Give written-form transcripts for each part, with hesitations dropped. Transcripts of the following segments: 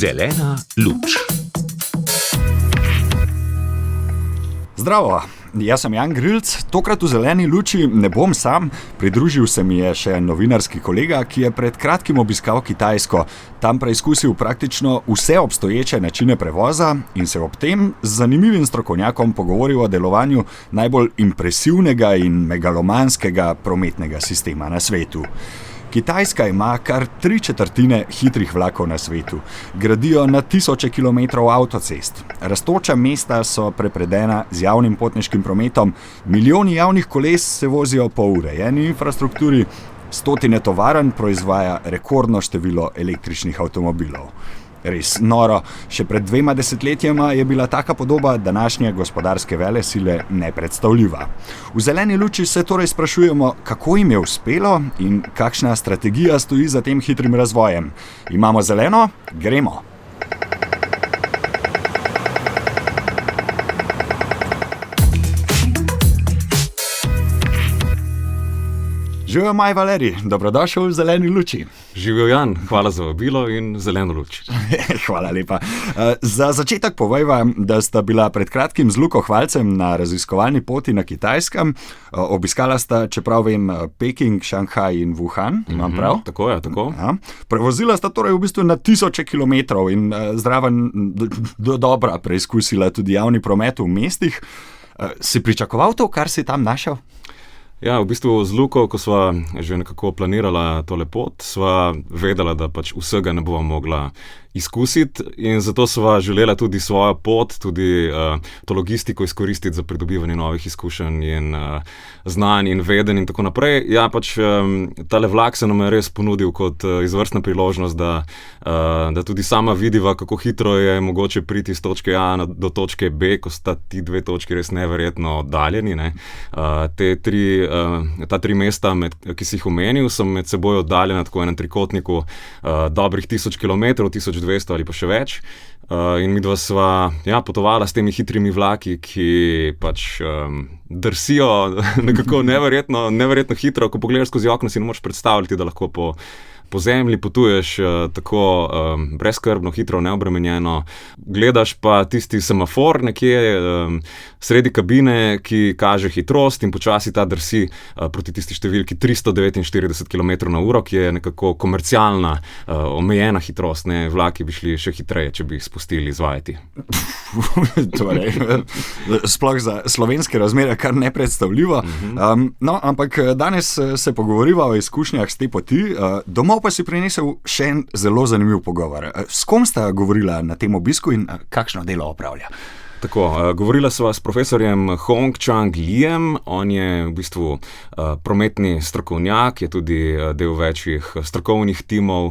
Zelena luč. Zdravo, jaz sem Jan Grilc, tokrat v Zeleni luči ne bom sam, pridružil se mi je še novinarski kolega, ki je pred kratkim obiskal Kitajsko, tam preizkusil praktično vse obstoječe načine prevoza in se ob tem z zanimivim strokovnjakom pogovoril o delovanju najbolj impresivnega in megalomanskega prometnega sistema na svetu. Kitajska ima kar 3/4 hitrih vlakov na svetu, gradijo na tisoče kilometrov avtocest, rastoča mesta so prepredena z javnim potniškim prometom, milijoni javnih koles se vozijo po urejeni infrastrukturi, stotine tovarn proizvaja rekordno število električnih avtomobilov. Res noro, še pred 2 desetletjema je bila taka podoba današnje gospodarske velesile nepredstavljiva. V Zeleni luči se torej sprašujemo, kako jim je uspelo in kakšna strategija stoji za tem hitrim razvojem. Imamo zeleno? Gremo! Živijo Maj Valerij, dobrodošel v Zeleni luči. Živijo Jan, hvala za vabilo in zeleno luč. Hvala lepa. Za začetek povejva, da sta bila pred kratkim z Luko Hvalcem na raziskovalni poti na Kitajskem. Obiskala sta, čeprav vem, Peking, Šanghaj in Wuhan, imam prav? Tako je, tako. Ja. Prevozila sta torej v bistvu na tisoče kilometrov in zraven dobra preizkusila tudi javni promet v mestih. Si pričakoval to, kar si tam našel? Ja, v bistvu z Luko, ko sva že nekako planirala tole pot, sva vedela, da pač vsega ne bova mogla izkusiti in zato sva želela tudi svojo pot, tudi to logistiko izkoristiti za pridobivanje novih izkušenj in znanj in vedenj in tako naprej. Ja, pač tale vlak se nam je res ponudil kot izvrstna priložnost, da tudi sama vidiva, kako hitro je mogoče priti iz točke A do točke B, ko sta ti dve točki res neverjetno oddaljeni, ne. Ta tri mesta, ki si jih omenil, so med seboj oddaljena tako enem trikotniku dobrih 1000 km, 1200 ali pa še več. In midva sva potovala s temi hitrimi vlaki, ki pač drsijo nekako neverjetno hitro. Ko pogledaš skozi okno, si ne moreš predstavljati, da lahko po zemlji potuješ tako brezskrbno, hitro, neobremenjeno. Gledaš pa tisti semafor nekje sredi kabine, ki kaže hitrost in počasi ta drsi proti tisti številki 349 km/h, ki je nekako komercialna, omejena hitrost. Ne? Vlaki bi šli še hitreje, če bi jih spustili izvajati. Torej, sploh za slovenske razmere kar nepredstavljivo. No, ampak danes se pogovoriva o izkušnjah s te poti. Domov pa si prinesel še en zelo zanimiv pogovor. S kom sta govorila na tem obisku in kakšno delo opravlja? Tako, govorila sva s profesorjem Hongchang Lijem, on je v bistvu prometni strokovnjak, je tudi del večjih strokovnih timov,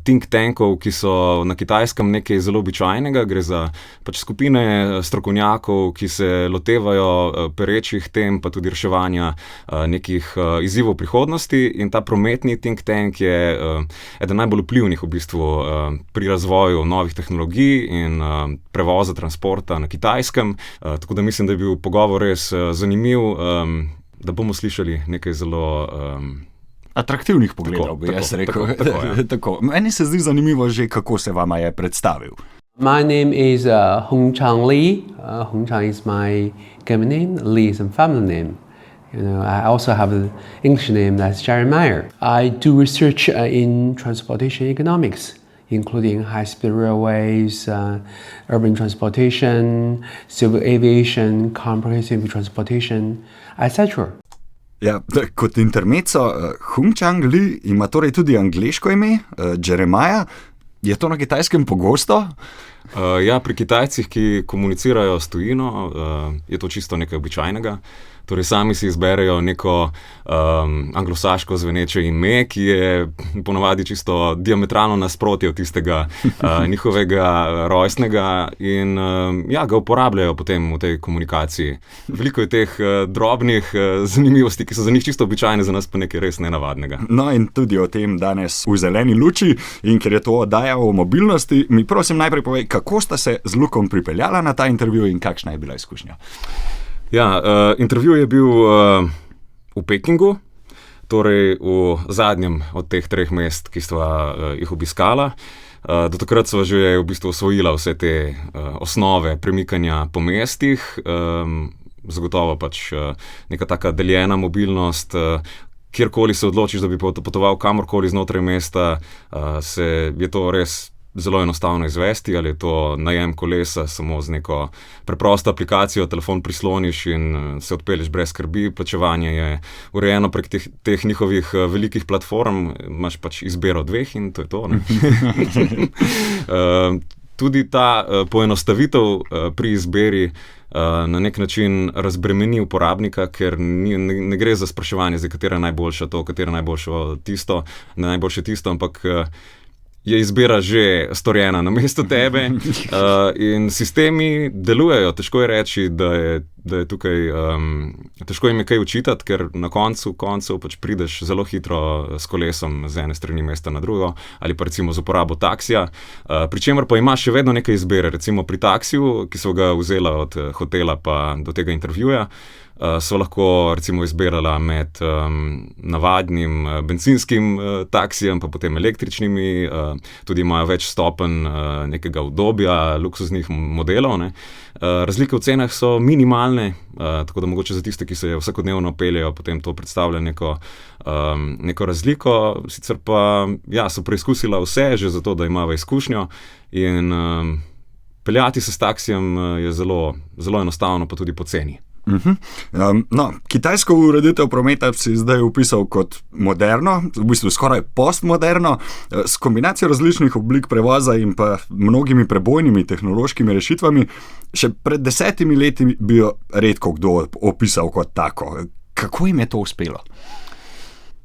think tankov, ki so na Kitajskem nekaj zelo običajnega. Gre za pač skupine strokovnjakov, ki se lotevajo perečih tem, pa tudi reševanja nekih izzivov prihodnosti, in ta prometni think tank je eden najbolj vplivnih v bistvu pri razvoju novih tehnologij in prevoza transporta na Kitajskem. Tako da mislim, da je bil pogovor res zanimiv, da bomo slišali nekaj zelo atraktivnih pogledov, bi jaz rekel. Tako. Meni se zdi zanimivo že, kako se vama je predstavil. My name is Hongchang Li. Hongchang is my given name, Li is a family name. I also have an English name that's Jeremiah. I do research in transportation economics, including high-speed railways, urban transportation, civil aviation, comprehensive transportation, etc. Ja, kot intermezzo, Hongchang Li ima torej tudi angleško ime, Jeremiah. Je to na Kitajskem pogosto? Ja, pri Kitajcih, ki komunicirajo s tujino, je to čisto nekaj običajnega. Torej sami si izberejo neko anglosaško zveneče ime, ki je ponavadi čisto diametralno nasprotje od tistega njihovega rojstnega in ga uporabljajo potem v tej komunikaciji. Veliko je teh drobnih zanimivosti, ki so za njih čisto običajne, za nas pa nekaj res nenavadnega. No in tudi o tem danes v Zeleni luči, in ker je to oddaja o mobilnosti, mi prosim najprej povej, kako sta se z Lukom pripeljala na ta intervju in kakšna je bila izkušnja? Ja, intervju je bil v Pekingu. torej v zadnjem od teh 3 mest, ki sva jih obiskala. Do takrat sva že v bistvu osvojila vse te osnove premikanja po mestih, zagotovo pač neka taka deljena mobilnost. Kjerkoli se odločiš, da bi potoval kamorkoli znotraj mesta, je to res zelo enostavno izvesti, ali je to najem kolesa samo z neko preprosto aplikacijo, telefon prisloniš in se odpelješ brez skrbi. Plačevanje je urejeno prek teh njihovih velikih platform, imaš pač izbiro 2 in to je to. Tudi ta poenostavitev pri izbiri na nek način razbremeni uporabnika, ker ne gre za spraševanje, za katera je najboljša to, katera je najboljše tisto, ampak je izbira že storjena namesto tebe in sistemi delujejo. Težko je reči, da je tukaj, težko jim je kaj učitati, ker na koncu pač prideš zelo hitro s kolesom z ene strani mesta na drugo ali pa recimo z uporabo taksija, pri čemer pa imaš še vedno nekaj izbire. Recimo pri taksiju, ki so ga vzela od hotela pa do tega intervjuja, so lahko recimo izbirala med navadnim benzinskim taksijem pa potem električnimi, tudi imajo več stopenj nekega udobja, luksuznih modelov, ne. Razlike v cenah so minimalne, tako da mogoče za tiste, ki se vsakodnevno peljejo, potem to predstavlja neko razliko. Sicer pa so preizkusila vse že zato, da imajo izkušnjo in peljati se s taksijem je zelo, zelo enostavno, pa tudi poceni. Kitajsko ureditev prometa si zdaj opisal kot moderno, v bistvu skoraj postmoderno, s kombinacijo različnih oblik prevoza in pa mnogimi prebojnimi tehnološkimi rešitvami. Še pred 10 leti bi jo redko kdo opisal kot tako. Kako jim je to uspelo?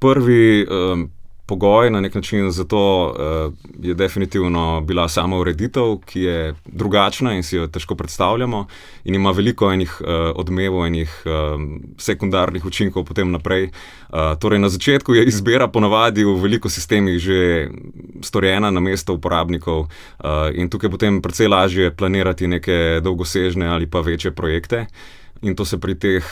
Prvi pogoj na nek način za to je definitivno bila sama ureditev, ki je drugačna in si jo težko predstavljamo in ima veliko enih odmevov, enih sekundarnih učinkov potem naprej. Torej na začetku je izbira ponavadi v veliko sistemih že storjena na mesto uporabnikov in tukaj potem precej lažje planirati neke dolgosežne ali pa večje projekte in to se pri teh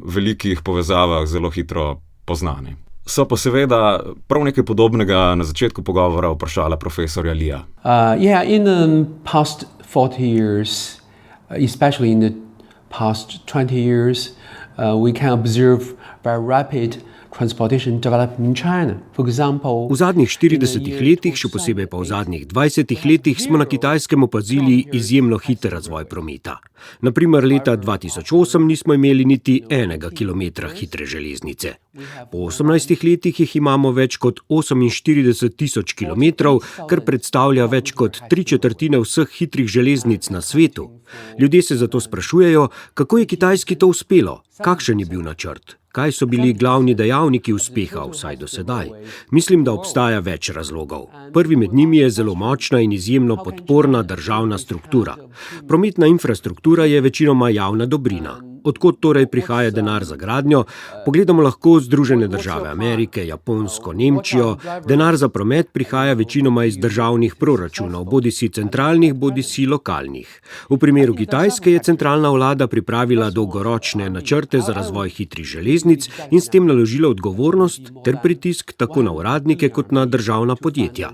velikih povezavah zelo hitro poznane. So pa seveda prav nekaj podobnega na začetku pogovora vprašala profesorja Lija. In the past 40 years, especially in the past 20 years, we can observe very rapid transportation development in China. For example, v zadnjih 40 letih, še posebej pa v zadnjih 20 letih, smo na Kitajskem opazili izjemno hiter razvoj prometa. Naprimer, leta 2008 nismo imeli niti 1 kilometra hitre železnice. Po 18 letih jih imamo več kot 48.000 kilometrov, kar predstavlja več kot 3/4 vseh hitrih železnic na svetu. Ljudje se zato sprašujejo, kako je Kitajski to uspelo, kakšen je bil načrt. Kaj so bili glavni dejavniki uspeha, vsaj do sedaj? Mislim, da obstaja več razlogov. Prvi med njimi je zelo močna in izjemno podporna državna struktura. Prometna infrastruktura je večinoma javna dobrina. Odkot torej prihaja denar za gradnjo? Pogledamo lahko Združene države Amerike, Japonsko, Nemčijo. Denar za promet prihaja večinoma iz državnih proračunov, bodisi centralnih, bodisi lokalnih. V primeru Kitajske je centralna vlada pripravila dolgoročne načrte za razvoj hitrih železnic in s tem naložila odgovornost ter pritisk tako na uradnike kot na državna podjetja.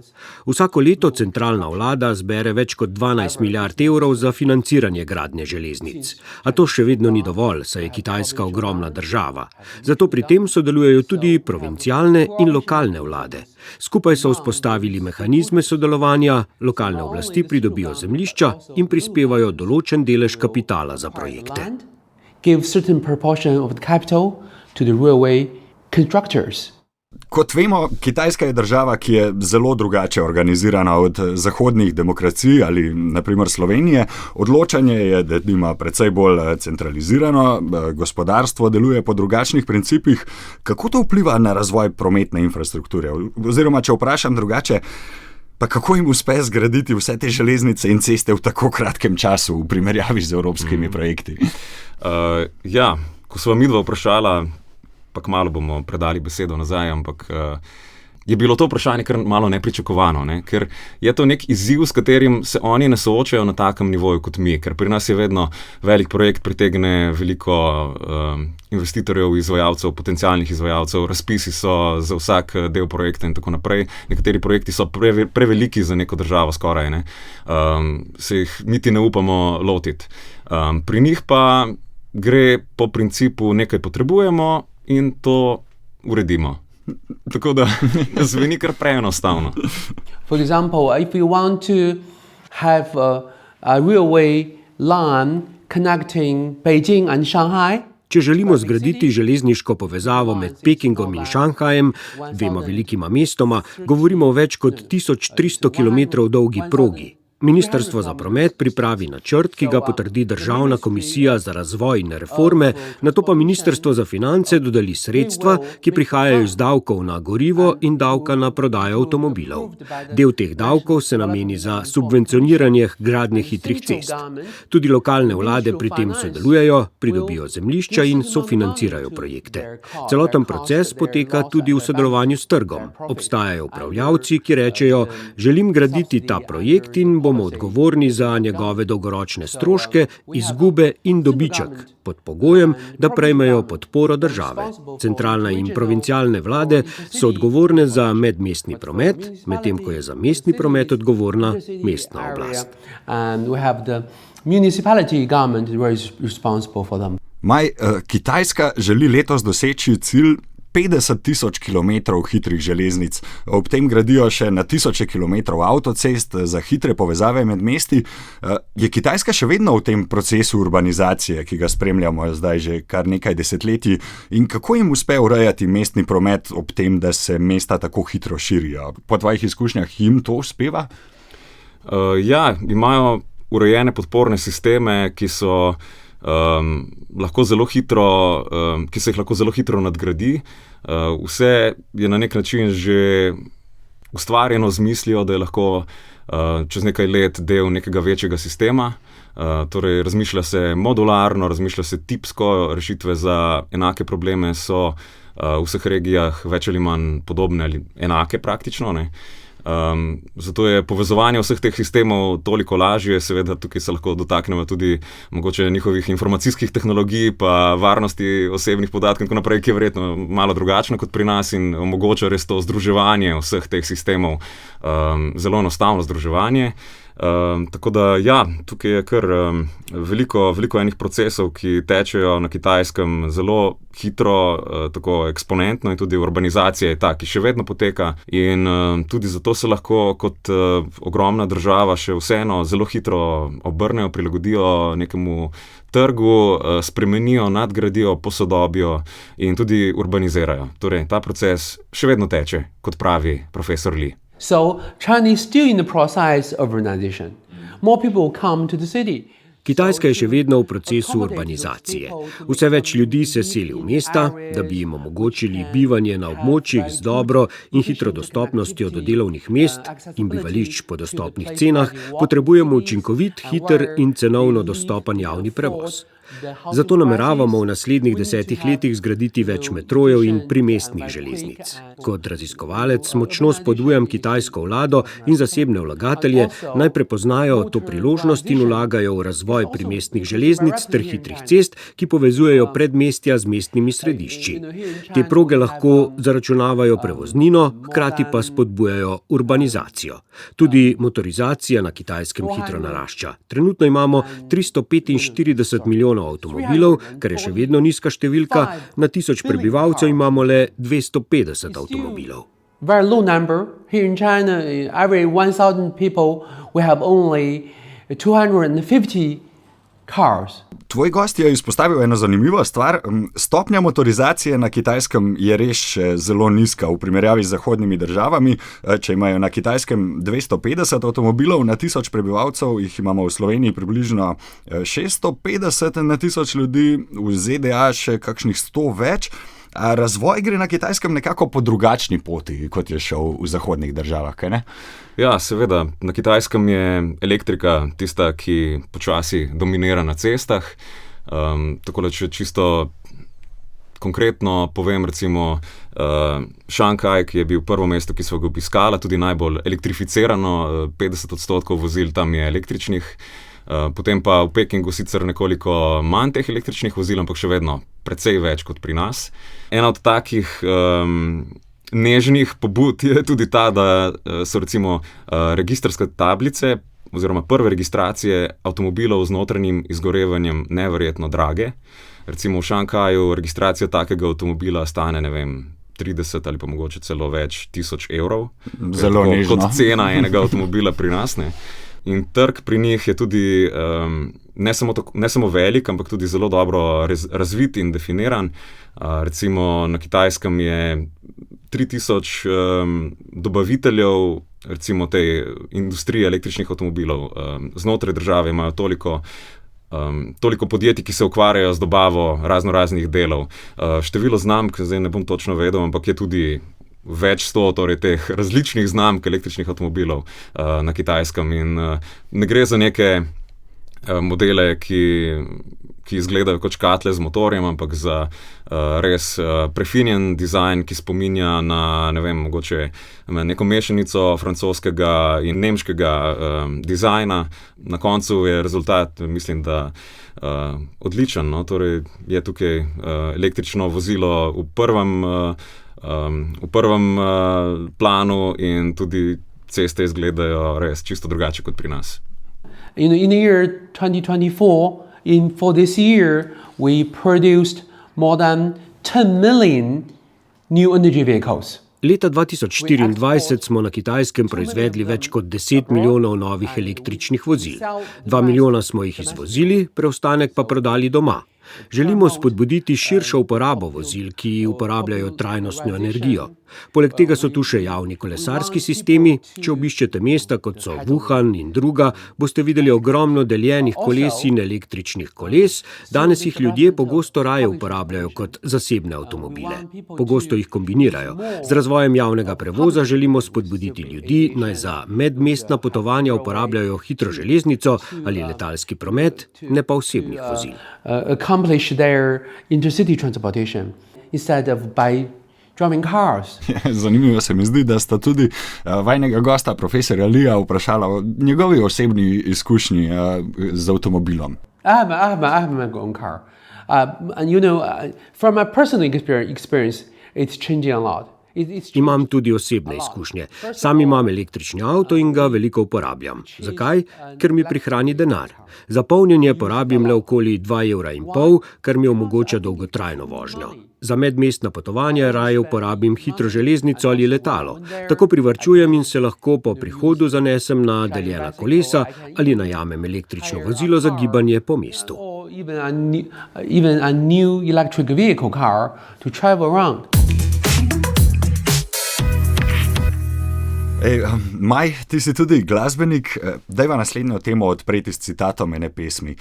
Vsako leto centralna vlada zbere več kot 12 milijard evrov za financiranje gradnje železnic. A to še vedno ni dovolj, saj je Kitajska ogromna država. Zato pri tem sodelujejo tudi provincialne in lokalne vlade. Skupaj so vzpostavili mehanizme sodelovanja, lokalne oblasti pridobijo zemljišča in prispevajo določen delež kapitala za projekte. Give certain proportion of the capital to the railway constructors. Kot vemo, Kitajska je država, ki je zelo drugače organizirana od zahodnih demokracij ali naprimer Slovenije. Odločanje je, da ima precej bolj centralizirano, gospodarstvo deluje po drugačnih principih. Kako to vpliva na razvoj prometne infrastrukture? Oziroma, če vprašam drugače, pa kako jim uspe zgraditi vse te železnice in ceste v tako kratkem času v primerjavi z evropskimi projekti? Ko sva midva vprašala, pa kmalu bomo predali besedo nazaj, ampak je bilo to vprašanje kar malo nepričakovano, ne? Ker je to nek izziv, s katerim se oni ne soočajo na takem nivoju kot mi, ker pri nas je vedno velik projekt pritegne veliko investitorjev, izvajalcev, potencialnih izvajalcev, razpisi so za vsak del projekta in tako naprej. Nekateri projekti so preveliki za neko državo skoraj, ne? Se jih niti ne upamo lotiti. Pri njih pa gre po principu nekaj potrebujemo in to uredimo. Tako da zveni kar preenostavno. For example, if we want to have a railway line connecting Beijing and Shanghai, Če želimo zgraditi železniško povezavo med Pekingom in Šanghajem, dvema velikima mestoma, govorimo o več kot 1300 km dolgi progi. Ministrstvo za promet pripravi načrt, ki ga potrdi Državna komisija za razvoj in reforme, nato pa Ministrstvo za finance dodeli sredstva, ki prihajajo iz davkov na gorivo in davka na prodajo avtomobilov. Del teh davkov se nameni za subvencioniranje gradnje hitrih cest. Tudi lokalne vlade pri tem sodelujejo, pridobijo zemljišča in sofinancirajo projekte. Celoten proces poteka tudi v sodelovanju s trgom. Obstajajo upravljavci, ki rečejo, želim graditi ta projekt in bomo odgovorni za njegove dolgoročne stroške, izgube in dobiček, pod pogojem, da prejmejo podporo države. Centralna in provincialne vlade so odgovorne za medmestni promet, medtem ko je za mestni promet odgovorna mestna oblast. Kitajska želi letos doseči cilj 50.000 kilometrov hitrih železnic. Ob tem gradijo še na tisoče kilometrov avtocest za hitre povezave med mesti. Je Kitajska še vedno v tem procesu urbanizacije, ki ga spremljamo zdaj že kar nekaj desetletij, in kako jim uspe urejati mestni promet ob tem, da se mesta tako hitro širijo? Po tvojih izkušnjah jim to uspeva? Ja, imajo urejene podporne sisteme, ki so lahko zelo hitro, ki se jih lahko zelo hitro nadgradi. Vse je na nek način že ustvarjeno z mislijo, da je lahko čez nekaj let del nekega večjega sistema. Torej, razmišlja se modularno, razmišlja se tipsko, rešitve za enake probleme so v vseh regijah več ali manj podobne ali enake praktično, ne. Zato je povezovanje vseh teh sistemov toliko lažje, seveda tukaj se lahko dotaknemo tudi mogoče njihovih informacijskih tehnologij pa varnosti osebnih podatkov in tako naprej, ki je verjetno malo drugačno kot pri nas in omogoča res to združevanje vseh teh sistemov, zelo enostavno združevanje. Tako da ja, tukaj je kar veliko enih procesov, ki tečejo na Kitajskem zelo hitro, tako eksponentno, in tudi urbanizacija je ta, ki še vedno poteka, in tudi zato se lahko kot ogromna država še vseeno zelo hitro obrnejo, prilagodijo nekemu trgu, spremenijo, nadgradijo, posodobijo in tudi urbanizirajo. Torej, ta proces še vedno teče, kot pravi profesor Li. So China is still in the process of urbanization. More people come to the city. Kitajska je še vedno v procesu urbanizacije. Vse več ljudi se seli v mesta, da bi jim omogočili bivanje na območjih z dobro in hitro dostopnostjo do delovnih mest in bivališč po dostopnih cenah, potrebujemo učinkovit, hiter in cenovno dostopen javni prevoz. Zato nameravamo v naslednjih 10 letih zgraditi več metrojev in primestnih železnic. Kot raziskovalec močno spodbujam kitajsko vlado in zasebne vlagatelje, naj prepoznajo to priložnost in vlagajo v razvoj primestnih železnic ter hitrih cest, ki povezujejo predmestja z mestnimi središči. Te proge lahko zaračunavajo prevoznino, hkrati pa spodbujajo urbanizacijo. Tudi motorizacija na Kitajskem hitro narašča. Trenutno imamo 345 milijonov avtomobilov, kar je še vedno nizka številka, na 1000 prebivalcev imamo le 250 avtomobilov. Very low number. Here in China, every 1,000 people, we have only 250 cars. Tvoj gost je izpostavil eno zanimivo stvar. Stopnja motorizacije na Kitajskem je res zelo nizka v primerjavi z zahodnimi državami. Če imajo na Kitajskem 250 avtomobilov na 1000 prebivalcev, jih imamo v Sloveniji približno 650 na 1000 ljudi, v ZDA še kakšnih 100 več. A razvoj gre na Kitajskem nekako po drugačni poti, kot je šel v zahodnih državah, kaj ne? Ja, seveda. Na Kitajskem je elektrika tista, ki počasi dominira na cestah. Tako da če čisto konkretno povem recimo Šanghaj, ki je bil prvo mesto, ki smo ga obiskala, tudi najbolj elektrificirano, 50% vozil tam je električnih. Potem pa v Pekingu sicer nekoliko manj teh električnih vozil, ampak še vedno precej več kot pri nas. Ena od takih nežnih pobud je tudi ta, da so recimo registrske tablice oziroma prve registracije avtomobilov z notranjim izgorevanjem neverjetno drage. Recimo v Šanghaju registracija takega avtomobila stane, 30 ali pa mogoče celo več tisoč evrov. Zelo nežno. Kot cena enega avtomobila pri nas, ne. In trg pri njih je tudi ne samo velik, ampak tudi zelo dobro razvit in definiran. Recimo na Kitajskem je 3000 dobaviteljev, recimo te industrije električnih avtomobilov. Znotraj države imajo toliko podjetij, ki se ukvarjajo z dobavo raznoraznih delov. Število znamk, zdaj ne bom točno vedel, ampak je tudi več 100 torej teh različnih znamk električnih avtomobilov na Kitajskem. In ne gre za neke modele, ki izgledajo kot škatle z motorjem, ampak za res prefinjen dizajn, ki spominja na, mogoče neko mešanico francoskega in nemškega dizajna. Na koncu je rezultat, mislim, da odličen. No? Torej je tukaj električno vozilo v prvem planu in tudi ceste izgledajo res čisto drugače kot pri nas. In the year 2024, for this year, we produced more than 10 million new energy vehicles. Leta 2024 smo na Kitajskem proizvedli več kot 10 milijonov novih električnih vozil. 2 milijona smo jih izvozili, preostanek pa prodali doma. Želimo spodbuditi širšo uporabo vozil, ki uporabljajo trajnostno energijo. Poleg tega so tu še javni kolesarski sistemi. Če obiščete mesta, kot so Wuhan in druga, boste videli ogromno deljenih koles in električnih koles. Danes jih ljudje pogosto raje uporabljajo kot zasebne avtomobile. Pogosto jih kombinirajo. Z razvojem javnega prevoza želimo spodbuditi ljudi, naj za medmestna potovanja uporabljajo hitro železnico ali letalski promet, ne pa osebnih vozil. Accomplish their intercity transportation instead of by driving cars. Zanimivo se mi zdi, da sta tudi vajnega gosta, profesorja Lija, vprašala o njegovi osebni izkušnji z avtomobilom. I have my own car. And from my personal experience, it's changing a lot. Imam tudi osebne izkušnje. Sam imam električni avto in ga veliko uporabljam. Zakaj? Ker mi prihrani denar. Za polnjenje porabim le okoli 2,5 evra, kar mi omogoča dolgotrajno vožnjo. Za medmestna potovanja raje uporabim hitro železnico ali letalo. Tako privarčujem in se lahko po prihodu zanesem na deljena kolesa ali najamem električno vozilo za gibanje po mestu. Even a new electric vehicle car to travel around. Maj, ti si tudi glasbenik. Dajva naslednjo temo odpreti s citatom ene pesmi.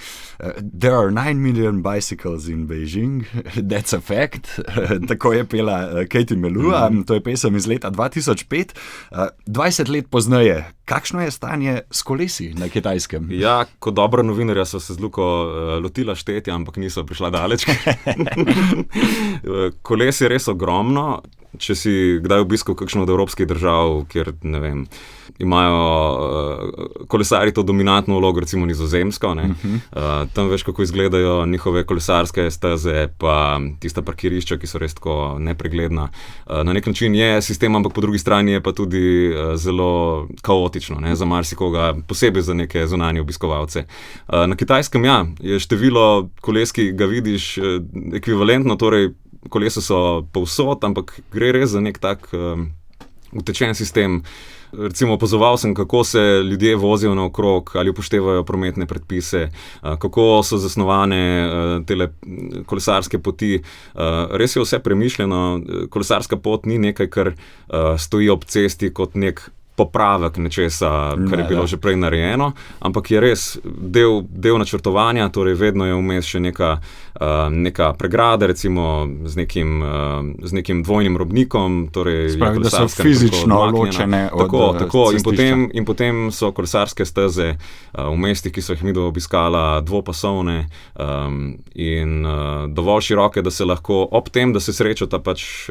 There are 9 million bicycles in Beijing, that's a fact. Tako je pela Katie Melua, to je pesem iz leta 2005. 20 let pozneje, kakšno je stanje s kolesi na Kitajskem? Ja, kot dobra novinarja so se z Luko lotila štetja, ampak niso prišla daleč. Koles je res ogromno. Če si kdaj obiskal kakšno od evropskih držav, kjer, imajo kolesarji to dominantno vlogo, recimo Nizozemsko, tam veš, kako izgledajo njihove kolesarske steze, pa tista parkirišča, ki so res tako nepregledna. Na nek način je sistem, ampak po drugi strani je pa tudi zelo kaotično, za marsikoga, posebej za neke zunanje obiskovalce. Na Kitajskem, je število koles, ki ga vidiš, ekvivalentno, torej kolesa so povsod, ampak gre res za nek tak utečen sistem. Recimo opazoval sem, kako se ljudje vozijo naokrog, ali upoštevajo prometne predpise, kako so zasnovane tele kolesarske poti. Res je vse premišljeno. Kolesarska pot ni nekaj, kar stoji ob cesti kot nek popravek nečesa, kar je bilo že prej narejeno, ampak je res del načrtovanja, torej vedno je vmes še neka pregrada, recimo z nekim dvojnim robnikom. Torej spravi, da so fizično ločene od cestišča. In potem so kolesarske steze v mestih, ki so jih midva obiskala, dvopasovne in dovolj široke, da se lahko ob tem, da se srečata pač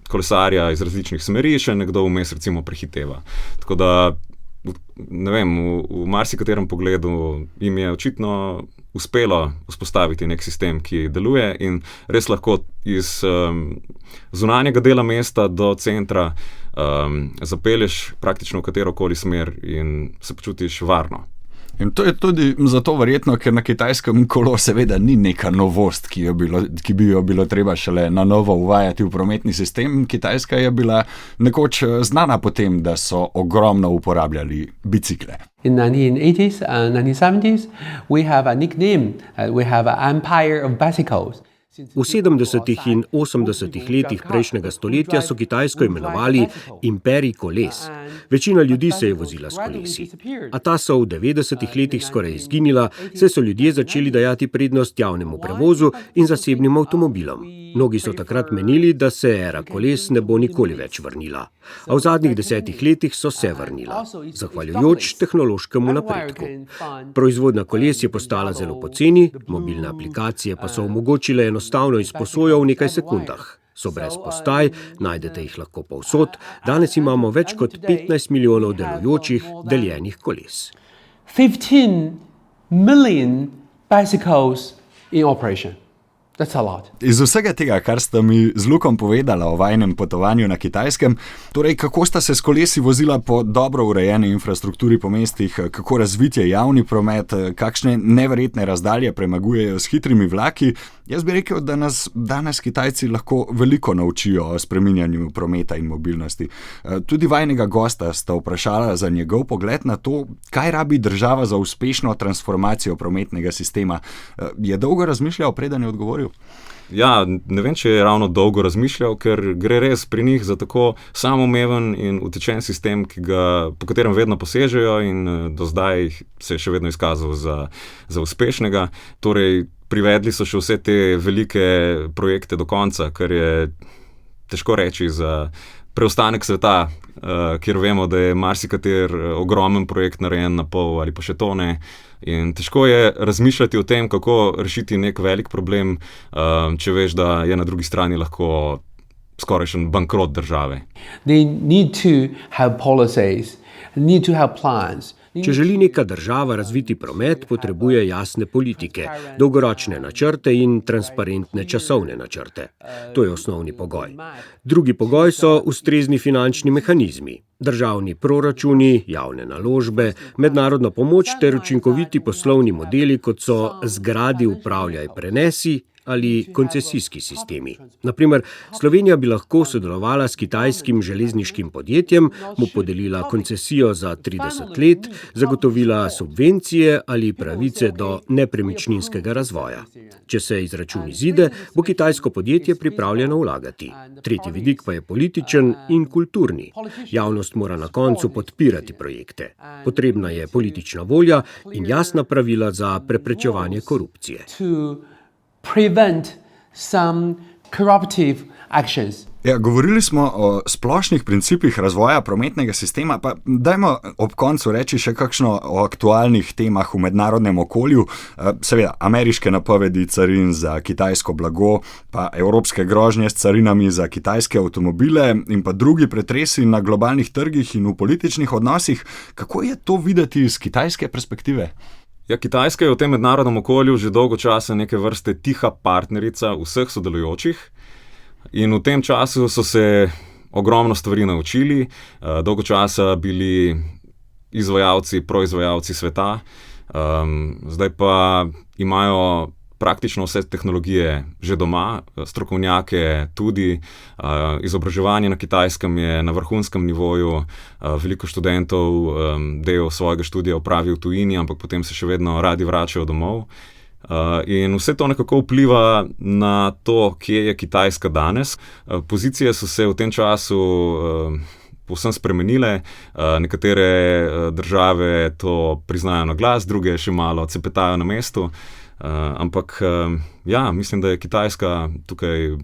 kolesarja iz različnih smeri, še nekdo vmes recimo prehiteva. Tako da, ne vem, v marsikaterem pogledu jim je očitno uspelo vzpostaviti nek sistem, ki deluje in res lahko iz zunanjega dela mesta do centra zapelješ praktično v katerokoli smer in se počutiš varno. In to je tudi zato verjetno, ker na kitajskem kolo seveda ni neka novost, ki bi jo bilo treba šele na novo uvajati v prometni sistem. Kitajska je bila nekoč znana po tem, da so ogromno uporabljali bicikle. In 1980s and 1970s, we have a nickname. We have an empire of bicycles. V 70. in 80. letih prejšnjega stoletja so Kitajsko imenovali imperij koles. Večina ljudi se je vozila s kolesi. A ta so v 90. letih skoraj izginila, saj so ljudje začeli dajati prednost javnemu prevozu in zasebnim avtomobilom. Mnogi so takrat menili, da se era koles ne bo nikoli več vrnila. A v zadnjih 10 letih so se vrnila, zahvaljujoč tehnološkemu napredku. Proizvodnja koles je postala zelo poceni, mobilne aplikacije pa so omogočile enostavno izposojo v nekaj sekundah. So brez postaj, najdete jih lahko povsod. Danes imamo več kot 15 milijonov delujočih deljenih koles. 15 million bicycles in operation. That's a lot. Iz vsega tega, kar sta mi z Lukom povedala o vajinem potovanju na Kitajskem, torej kako sta se s kolesi vozila po dobro urejeni infrastrukturi po mestih, kako razvit je javni promet, kakšne neverjetne razdalje premagujejo s hitrimi vlaki, jaz bi rekel, da nas danes Kitajci lahko veliko naučijo o spreminjanju prometa in mobilnosti. Tudi vajnega gosta sta vprašala za njegov pogled na to, kaj rabi država za uspešno transformacijo prometnega sistema. Je dolgo razmišljal, preden je odgovoril? Ja, ne vem, če je ravno dolgo razmišljal, ker gre res pri njih za tako samoumeven in utečen sistem, po katerem vedno posežejo in do zdaj se je še vedno izkazal za uspešnega. Torej, privedli so še vse te velike projekte do konca, kar je težko reči za preostanek sveta, kjer vemo, da je marsikater ogromen projekt narejen na pol ali pa še to ne. In težko je razmišljati o tem, kako rešiti nek velik problem, če veš, da je na drugi strani lahko skorajšen bankrot države. They need to have policies, need to have plans. Če želi neka država razviti promet, potrebuje jasne politike, dolgoročne načrte in transparentne časovne načrte. To je osnovni pogoj. Drugi pogoj so ustrezni finančni mehanizmi, državni proračuni, javne naložbe, mednarodna pomoč ter učinkoviti poslovni modeli, kot so zgradi upravljaj prenesi ali koncesijski sistemi. Naprimer, Slovenija bi lahko sodelovala s kitajskim železniškim podjetjem, mu podelila koncesijo za 30 let, zagotovila subvencije ali pravice do nepremičninskega razvoja. Če se izračun izide, bo kitajsko podjetje pripravljeno vlagati. Tretji vidik pa je političen in kulturni. Javnost mora na koncu podpirati projekte. Potrebna je politična volja in jasna pravila za preprečevanje korupcije. Prevent some corruptive actions. Ja, govorili smo o splošnih principih razvoja prometnega sistema, pa dajmo ob koncu reči še kakšno o aktualnih temah v mednarodnem okolju. Seveda, ameriške napovedi carin za kitajsko blago, pa evropske grožnje s carinami za kitajske avtomobile in pa drugi pretresi na globalnih trgih in v političnih odnosih. Kako je to videti iz kitajske perspektive? Ja, Kitajska je v tem mednarodnem okolju že dolgo časa neke vrste tiha partnerica vseh sodelujočih in v tem času so se ogromno stvari naučili, dolgo časa bili proizvajalci sveta, zdaj pa imajo praktično vse tehnologije že doma, strokovnjake tudi, izobraževanje na Kitajskem je na vrhunskem nivoju, veliko študentov del svojega študija opravi v tujini, ampak potem se še vedno radi vračajo domov. In vse to nekako vpliva na to, kje je Kitajska danes. Pozicije so se v tem času povsem spremenile. Nekatere države to priznajo na glas, druge še malo cepetajo na mestu. Ampak mislim, da je Kitajska tukaj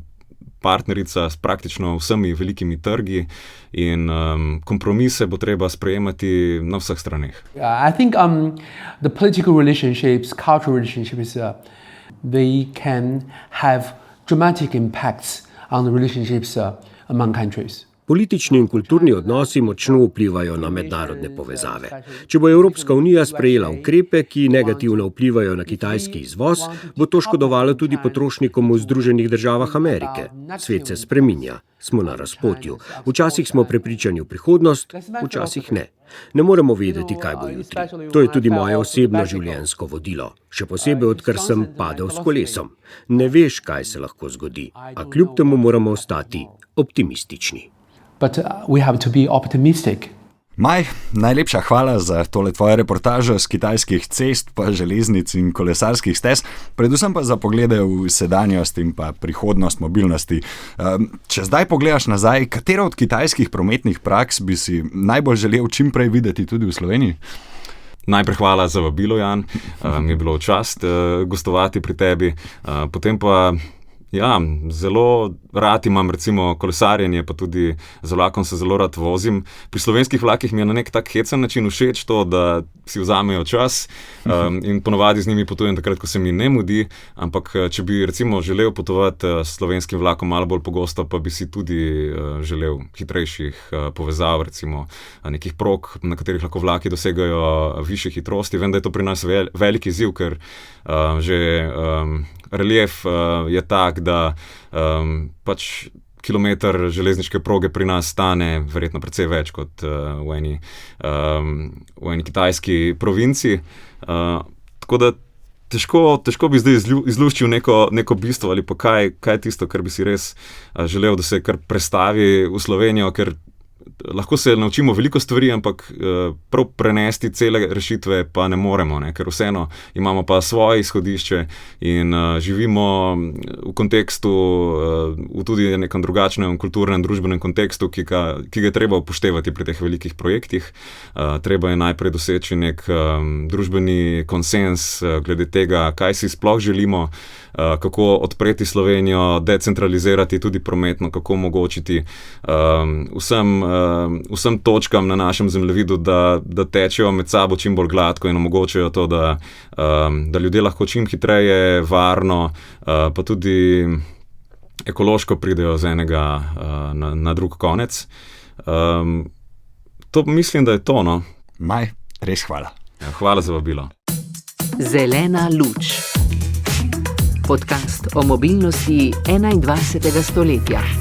partnerica s praktično vsemi velikimi trgi in kompromise bo treba sprejemati na vseh straneh. I think the political relationships, cultural relationships, they can have dramatic impacts on the relationships among countries. Politični in kulturni odnosi močno vplivajo na mednarodne povezave. Če bo Evropska unija sprejela ukrepe, ki negativno vplivajo na kitajski izvoz, bo to škodovalo tudi potrošnikom v Združenih državah Amerike. Svet se spreminja, smo na razpotju. Včasih smo prepričani v prihodnost, včasih ne. Ne moremo vedeti, kaj bo jutri. To je tudi moje osebno življenjsko vodilo. Še posebej, odkar sem padel s kolesom. Ne veš, kaj se lahko zgodi, a kljub temu moramo ostati optimistični. But we have to be optimistic. Maj, najlepša hvala za tole tvoje reportaže z kitajskih cest, pa železnic in kolesarskih stez, predvsem pa za poglede v sedanjost in pa prihodnost mobilnosti. Če zdaj pogledaš nazaj, katero od kitajskih prometnih praks bi si najbolj želel čim prej videti tudi v Sloveniji? Najprej hvala za vabilo, Jan. Mi je bilo v čast gostovati pri tebi. Potem pa zelo rad imam recimo kolesarjenje, pa tudi z vlakom se zelo rad vozim. Pri slovenskih vlakih mi je na nek tak hecen način všeč to, da si vzamejo čas in ponovadi z njimi potujem takrat, ko se mi ne mudi, ampak če bi recimo želel potovati s slovenskim vlakom malo bolj pogosto, pa bi si tudi želel hitrejših povezav, recimo nekih prog, na katerih lahko vlaki dosegajo višje hitrosti. Vem, da je to pri nas velik izziv, ker že relief je tak, da pač kilometer železniške proge pri nas stane verjetno precej več kot v eni kitajski provinci. Tako da težko bi zdaj izluščil neko bistvo ali pa kaj je tisto, kar bi si res želel, da se kar prestavi v Slovenijo, ker lahko se naučimo veliko stvari, ampak prav prenesti cele rešitve pa ne moremo, ker vseeno imamo pa svoje izhodišče in živimo v kontekstu, v tudi nekem drugačnem kulturnem, družbenem kontekstu, ki ga je treba upoštevati pri teh velikih projektih. Treba je najprej doseči nek družbeni konsens glede tega, kaj si sploh želimo, kako odpreti Slovenijo, decentralizirati tudi prometno, kako omogočiti vsem točkam na našem zemljevidu, da tečejo med sabo čim bolj gladko in omogočajo to, da ljudje lahko čim hitreje, varno, pa tudi ekološko pridejo z enega na drug konec. To mislim, da je to, no. Maj, res hvala. Hvala za vabilo. Zelena luč. Podcast o mobilnosti 21. stoletja.